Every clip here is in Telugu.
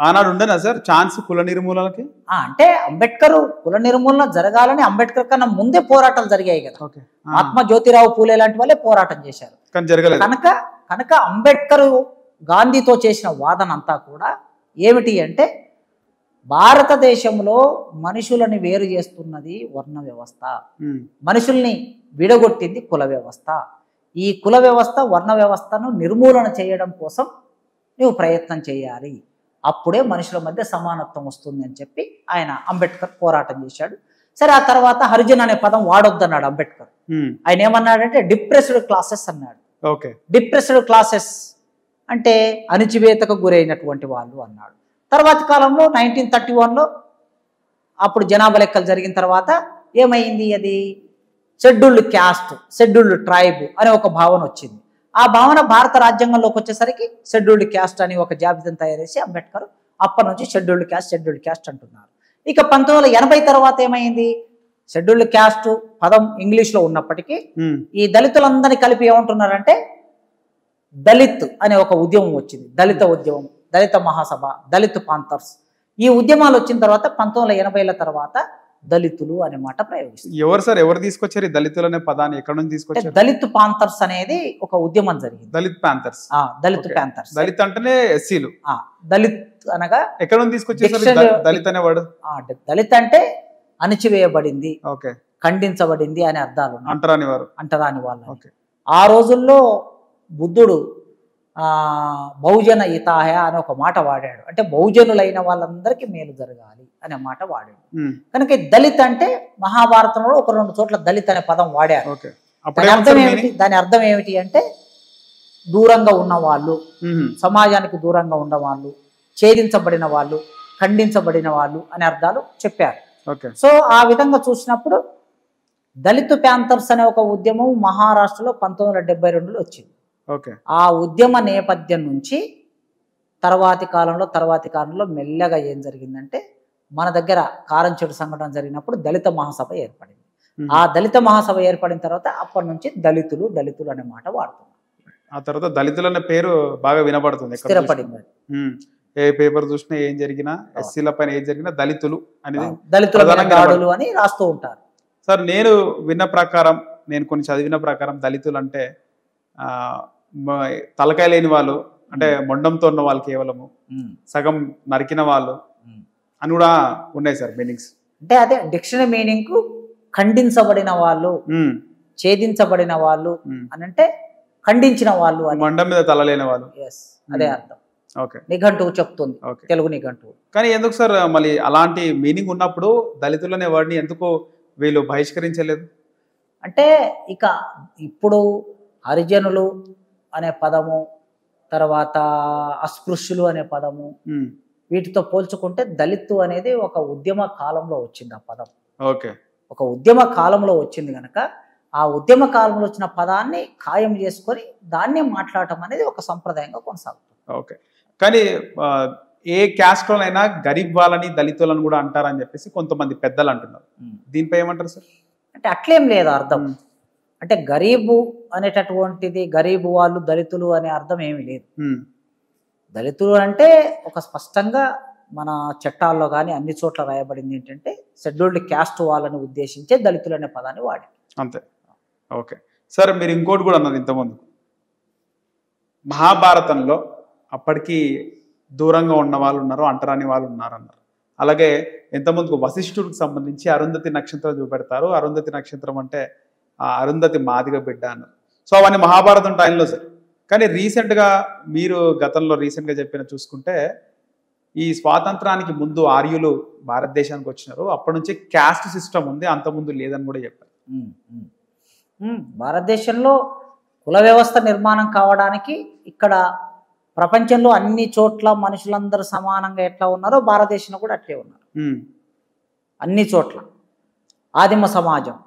ఆనాడు ఉండేనా సార్ ఛాన్స్ కుల నిర్మూలనకి? అంటే అంబేద్కర్ కుల నిర్మూలన జరగాలని అంబేద్కర్ కన్నా ముందే పోరాటాలు జరిగాయి కదా. మహాత్మా జ్యోతిరావు పూలే లాంటి వాళ్ళే పోరాటం చేశారు. కానీ జరగలేదు. కనుక అంబేద్కర్ గాంధీతో చేసిన వాదన అంతా కూడా ఏమిటి అంటే భారతదేశంలో మనుషులని వేరు చేస్తున్నది వర్ణ వ్యవస్థ, మనుషుల్ని విడగొట్టింది కుల వ్యవస్థ. ఈ కుల వ్యవస్థ వర్ణ వ్యవస్థను నిర్మూలన చేయడం కోసం నువ్వు ప్రయత్నం చేయాలి, అప్పుడే మనుషుల మధ్య సమానత్వం వస్తుంది అని చెప్పి ఆయన అంబేద్కర్ పోరాటం చేశాడు. సరే, ఆ తర్వాత హరిజన్ అనే పదం వాడొద్దన్నాడు అంబేద్కర్. ఆయన ఏమన్నాడంటే డిప్రెస్డ్ క్లాసెస్ అన్నాడు. డిప్రెస్డ్ క్లాసెస్ అంటే అణిచివేతకు గురైనటువంటి వాళ్ళు అన్నాడు. తర్వాతి కాలంలో 1931లో అప్పుడు జనాభా లెక్కలు జరిగిన తర్వాత ఏమైంది, అది షెడ్యూల్డ్ క్యాస్ట్, షెడ్యూల్డ్ ట్రైబ్ అనే ఒక భావన వచ్చింది. ఆ భావన భారత రాజ్యాంగంలోకి వచ్చేసరికి షెడ్యూల్డ్ క్యాస్ట్ అని ఒక జాబితాను తయారు చేసి అంబేద్కర్ అప్పటి నుంచి షెడ్యూల్డ్ క్యాస్ట్ అంటున్నారు. ఇక 1980 తర్వాత ఏమైంది, షెడ్యూల్డ్ క్యాస్ట్ పదం ఇంగ్లీష్లో ఉన్నప్పటికీ ఈ దళితులందరినీ కలిపి ఏమంటున్నారంటే దళిత్ అనే ఒక ఉద్యమం వచ్చింది. దళిత ఉద్యమం, దళిత మహాసభ, దళిత్ పాంథర్స్. ఈ ఉద్యమాలు వచ్చిన తర్వాత 1980ల తర్వాత దళితులు అనే మాట ప్రయోగిస్తారు. ఎవరు సార్, ఎవరు తీసుకొచ్చారు ఈ దళితులు అనే పదాన్ని? ఎక్కడ నుంచి తీసుకొచ్చారు? దళిత్ పాంథర్స్ అనేది ఒక ఉద్యమం జరిగింది. దళిత్ పాంథర్స్. దళిత్ అంటేనే ఎస్సీలు. దళిత్ అనగా ఎక్కడ నుంచి తీసుకొచ్చారు దళిత్ అనే వర్డ్? దళిత్ అంటే అణచివేయబడింది, ఖండించబడింది అనే అర్థాలు. అంటరాని వాళ్ళు. ఆ రోజుల్లో బుద్ధుడు బహుజన హితాయ అనే ఒక మాట వాడాడు. అంటే బహుజనులైన వాళ్ళందరికీ మేలు జరగాలి అనే మాట వాడాడు. కనుక దళిత్ అంటే మహాభారతంలో ఒక 2 చోట్ల దళిత్ అనే పదం వాడారు. దాని అర్థం ఏమిటి అంటే దూరంగా ఉన్న వాళ్ళు, సమాజానికి దూరంగా ఉన్న వాళ్ళు, ఛేదించబడిన వాళ్ళు, ఖండించబడిన వాళ్ళు అనే అర్థాలు చెప్పారు. సో ఆ విధంగా చూసినప్పుడు దళిత్ ప్యాంథర్స్ అనే ఒక ఉద్యమం మహారాష్ట్రలో 1972లో వచ్చింది. ఆ ఉద్యమ నేపథ్యం నుంచి తర్వాతి కాలంలో మెల్లగా ఏం జరిగిందంటే మన దగ్గర కారంచేడు సంఘటన జరిగినప్పుడు దళిత మహాసభ ఏర్పడింది. ఆ దళిత మహాసభ ఏర్పడిన తర్వాత అప్పటి నుంచి దళితులు అనే మాట వాడుతున్నారు. ఆ తర్వాత దళితులు అనే పేరు బాగా వినపడుతుంది, స్థిరపడింది. ఏ పేపర్ చూసినా ఏం జరిగినా, ఎస్సీల పైన ఏం జరిగినా దళితులు అనేది దళితులు అని రాస్తూ ఉంటారు. సార్, నేను విన్న ప్రకారం, నేను కొన్ని చదివిన ప్రకారం దళితులు అంటే తలకాయ లేని వాళ్ళు, అంటే మొండంతో ఉన్న వాళ్ళు, కేవలము సగం నరికిన వాళ్ళు అని కూడా ఉన్నాయి సార్ మీనింగ్స్. అంటే అదే డిక్షనరీ మీనింగ్ కు ఖండించబడిన వాళ్ళు, ఛేదించబడిన వాళ్ళు అని అంటే ఖండించిన వాళ్ళు, మొండం మీద తలలేని వాళ్ళు, అదే అర్థం. నిఘంటువు చెప్తుంది, తెలుగు నిఘంటువు. కానీ ఎందుకు సార్ మళ్ళీ అలాంటి మీనింగ్ ఉన్నప్పుడు దళితులు అనే వర్డ్ని ఎందుకు వీళ్ళు బహిష్కరించలేదు? అంటే ఇక ఇప్పుడు హరిజనులు అనే పదము, తర్వాత అస్పృశ్యులు అనే పదము, వీటితో పోల్చుకుంటే దళితు అనేది ఒక ఉద్యమ కాలంలో వచ్చింది. ఆ పదం ఒక ఉద్యమ కాలంలో వచ్చింది కనుక ఆ ఉద్యమ కాలంలో వచ్చిన పదాన్ని ఖాయం చేసుకొని దాన్ని మాట్లాడటం అనేది ఒక సంప్రదాయంగా కొనసాగుతుంది. కానీ ఏ క్యాస్ట్లోనైనా గరీబ్ వాళ్ళని దళితులను కూడా అంటారని చెప్పేసి కొంతమంది పెద్దలు అంటున్నారు. దీనిపై ఏమంటారు సార్? అంటే అట్లేం లేదు అర్థం. అంటే గరీబు అనేటటువంటిది, గరీబు వాళ్ళు దళితులు అనే అర్థం ఏమీ లేదు. దళితులు అంటే ఒక స్పష్టంగా మన చట్టాల్లో కానీ అన్ని చోట్ల రాయబడింది ఏంటంటే షెడ్యూల్డ్ క్యాస్ట్ వాళ్ళని ఉద్దేశించే దళితులు అనే పదాన్ని వాడి అంతే. సార్, మీరు ఇంకోటి కూడా అన్నారు ఇంతకుముందు, మహాభారతంలో అప్పటికి దూరంగా ఉన్న వాళ్ళు ఉన్నారు, అంటరాని వాళ్ళు ఉన్నారు అన్నారు. అలాగే ఇంతకుముందుకు వశిష్ఠుడికి సంబంధించి అరుంధతి నక్షత్రం చూపెడతారు. అరుంధతి నక్షత్రం అంటే ఆ అరుంధతి మాదిగ బిడ్డ అన్నారు. సో అవన్నీ మహాభారతం టైంలో సార్. కానీ రీసెంట్గా మీరు గతంలో రీసెంట్గా చెప్పిన చూసుకుంటే ఈ స్వాతంత్రానికి ముందు ఆర్యులు భారతదేశానికి వచ్చినారు, అప్పటి నుంచి క్యాస్ట్ సిస్టమ్ ఉంది, అంతకుముందు లేదని కూడా చెప్పారు. భారతదేశంలో కుల వ్యవస్థ నిర్మాణం కావడానికి ఇక్కడ ప్రపంచంలో అన్ని చోట్ల మనుషులందరూ సమానంగా ఎట్లా ఉన్నారో భారతదేశంలో కూడా అట్లే ఉన్నారు. అన్ని చోట్ల ఆదిమ సమాజం,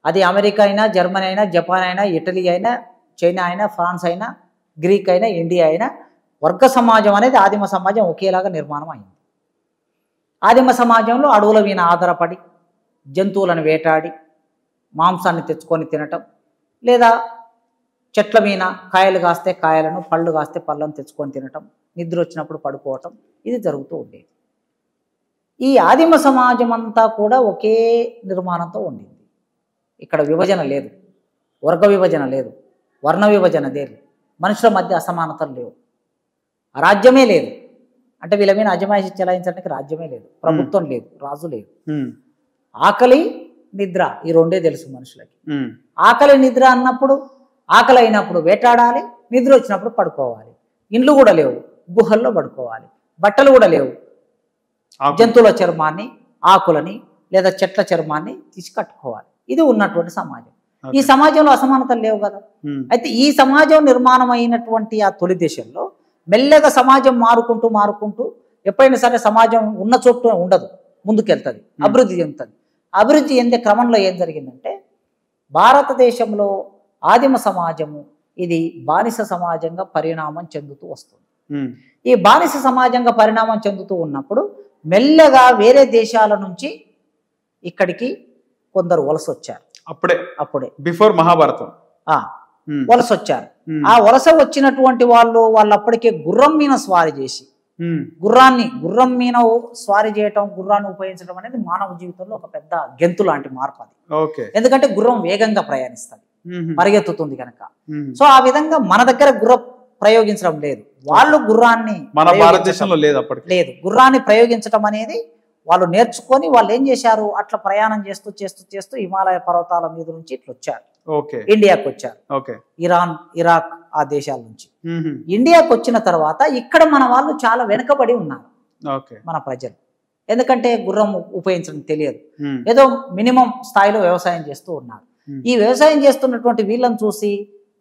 అది అమెరికా అయినా, జర్మనీ అయినా, జపాన్ అయినా, ఇటలీ అయినా, చైనా అయినా, ఫ్రాన్స్ అయినా, గ్రీక్ అయినా, ఇండియా అయినా, వర్గ సమాజం అనేది ఆదిమ సమాజం ఒకేలాగా నిర్మాణం అయింది. ఆదిమ సమాజంలో అడవుల మీద ఆధారపడి జంతువులను వేటాడి మాంసాన్ని తెచ్చుకొని తినటం, లేదా చెట్ల మీద కాయలు కాస్తే కాయలను, పళ్ళు కాస్తే పళ్ళను తెచ్చుకొని తినటం, నిద్ర వచ్చినప్పుడు పడుకోవటం, ఇది జరుగుతూ ఉండేది. ఈ ఆదిమ సమాజం అంతా కూడా ఒకే నిర్మాణంతో ఉండింది. ఇక్కడ విభజన లేదు, వర్గ విభజన లేదు, వర్ణ విభజన లేదు, మనుషుల మధ్య అసమానతలు లేవు, రాజ్యమే లేదు. అంటే వీళ్ళ మీద అజమాయిషి చెలాయించడానికి రాజ్యమే లేదు, ప్రభుత్వం లేదు, రాజు లేదు. ఆకలి నిద్ర ఈ రెండే తెలుసు మనుషులకి. ఆకలి నిద్ర అన్నప్పుడు, ఆకలి అయినప్పుడు వేటాడాలి, నిద్ర వచ్చినప్పుడు పడుకోవాలి. ఇండ్లు కూడా లేవు, గుహల్లో పడుకోవాలి. బట్టలు కూడా లేవు, జంతువుల చర్మాన్ని, ఆకులని లేదా చెట్ల చర్మాన్ని తీసి కట్టుకోవాలి. ఇది ఉన్నటువంటి సమాజం. ఈ సమాజంలో అసమానతలు లేవు కదా. అయితే ఈ సమాజం నిర్మాణం అయినటువంటి ఆ తొలి దశల్లో మెల్లగా సమాజం మారుకుంటూ మారుకుంటూ, ఎప్పుడైనా సరే సమాజం ఉన్న చోటు ఉండదు, ముందుకెళ్తుంది, అభివృద్ధి చెందుతుంది. అభివృద్ధి చెందే క్రమంలో ఏం జరిగిందంటే, భారతదేశంలో ఆదిమ సమాజము ఇది బానిస సమాజంగా పరిణామం చెందుతూ వస్తుంది. ఈ బానిస సమాజంగా పరిణామం చెందుతూ ఉన్నప్పుడు మెల్లగా వేరే దేశాల నుంచి ఇక్కడికి కొందరు వలస వచ్చారు. అప్పుడే బిఫోర్ మహాభారతం వలస వచ్చారు. ఆ వలస వచ్చినటువంటి వాళ్ళు అప్పటికే గుర్రం మీద స్వారీ చేసి, గుర్రం మీద స్వారీ చేయటం, గుర్రాన్ని ఉపయోగించడం అనేది మానవ జీవితంలో ఒక పెద్ద గెంతు లాంటి మార్పు అది. ఎందుకంటే గుర్రం వేగంగా ప్రయాణిస్తుంది, పరిగెత్తుతుంది కనుక. సో ఆ విధంగా మన దగ్గర గుర్రం ప్రయోగించడం లేదు, వాళ్ళు గుర్రాన్ని, మన భారతదేశంలో లేదు అప్పటికి లేదు, గుర్రాన్ని ప్రయోగించడం అనేది వాళ్ళు నేర్చుకొని వాళ్ళు ఏం చేశారు, అట్లా ప్రయాణం చేస్తూ చేస్తూ చేస్తూ హిమాలయ పర్వతాల మీద నుంచి ఇట్లా వచ్చారు, ఇండియాకి వచ్చారు. ఇరాన్, ఇరాక్ ఆ దేశాల నుంచి ఇండియాకి వచ్చిన తర్వాత ఇక్కడ మన వాళ్ళు చాలా వెనుకబడి ఉన్నారు, మన ప్రజలు. ఎందుకంటే గుర్రం ఉపయోగించడం తెలియదు, ఏదో మినిమం స్థాయిలో వ్యవసాయం చేస్తూ ఉన్నారు. ఈ వ్యవసాయం చేస్తున్నటువంటి వీళ్ళని చూసి,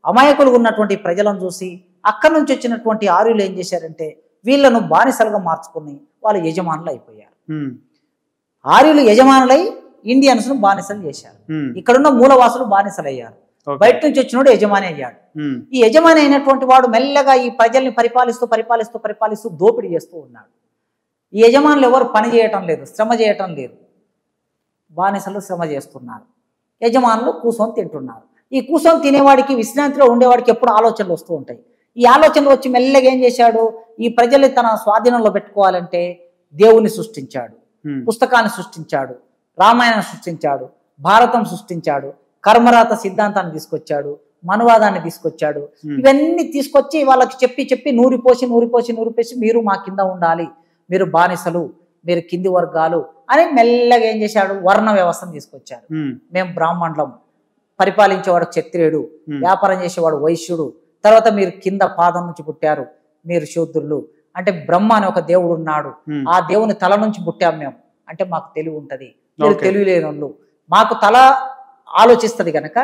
అమాయకులు ఉన్నటువంటి ప్రజలను చూసి, అక్కడి నుంచి వచ్చినటువంటి ఆర్యులు ఏం చేశారంటే వీళ్ళను బానిసలుగా మార్చుకుని వాళ్ళు యజమానులు అయిపోయారు. ఆర్యులు యజమానులై ఇండియన్స్ ను బానిసలు చేశారు. ఇక్కడున్న మూలవాసులు బానిసలు అయ్యారు. బయట నుంచి వచ్చినోడు యజమాని అయ్యాడు. ఈ యజమాని అయినటువంటి వాడు మెల్లగా ఈ ప్రజల్ని పరిపాలిస్తూ పరిపాలిస్తూ పరిపాలిస్తూ దోపిడీ చేస్తూ ఉన్నాడు. ఈ యజమానులు ఎవరు పని చేయటం లేదు, శ్రమ చేయటం లేదు, బానిసలు శ్రమ చేస్తున్నారు, యజమానులు కూర్చొని తింటున్నారు. ఈ కూర్చొని తినేవాడికి, విశ్రాంతిలో ఉండేవాడికి ఎప్పుడు ఆలోచనలు వస్తూ ఉంటాయి. ఈ ఆలోచనలు వచ్చి మెల్లగా ఏం చేశాడు, ఈ ప్రజల్ని తన స్వాధీనంలో పెట్టుకోవాలంటే దేవుని సృష్టించాడు, పుస్తకాన్ని సృష్టించాడు, రామాయణాన్ని సృష్టించాడు, భారతం సృష్టించాడు, కర్మరాత సిద్ధాంతాన్ని తీసుకొచ్చాడు, మనువాదాన్ని తీసుకొచ్చాడు. ఇవన్నీ తీసుకొచ్చి వాళ్ళకి చెప్పి చెప్పి నూరిపోసి నూరిపోసి నూరిపోసి మీరు మా కింద ఉండాలి, మీరు బానిసలు, మీరు కింది వర్గాలు అని మెల్లగా ఏం చేశాడు, వర్ణ వ్యవస్థను తీసుకొచ్చారు. మేము బ్రాహ్మణులం, పరిపాలించేవాడు క్షత్రియుడు, వ్యాపారం చేసేవాడు వైశ్యుడు, తర్వాత మీరు కింద పాదం నుంచి పుట్టారు, మీరు శూద్రులు. అంటే బ్రహ్మ అని ఒక దేవుడు ఉన్నాడు, ఆ దేవుని తల నుంచి పుట్టాం మేము, అంటే మాకు తెలివి ఉంటది, మీరు తెలివి లేని వాళ్ళు, మాకు తల ఆలోచిస్తుంది కనుక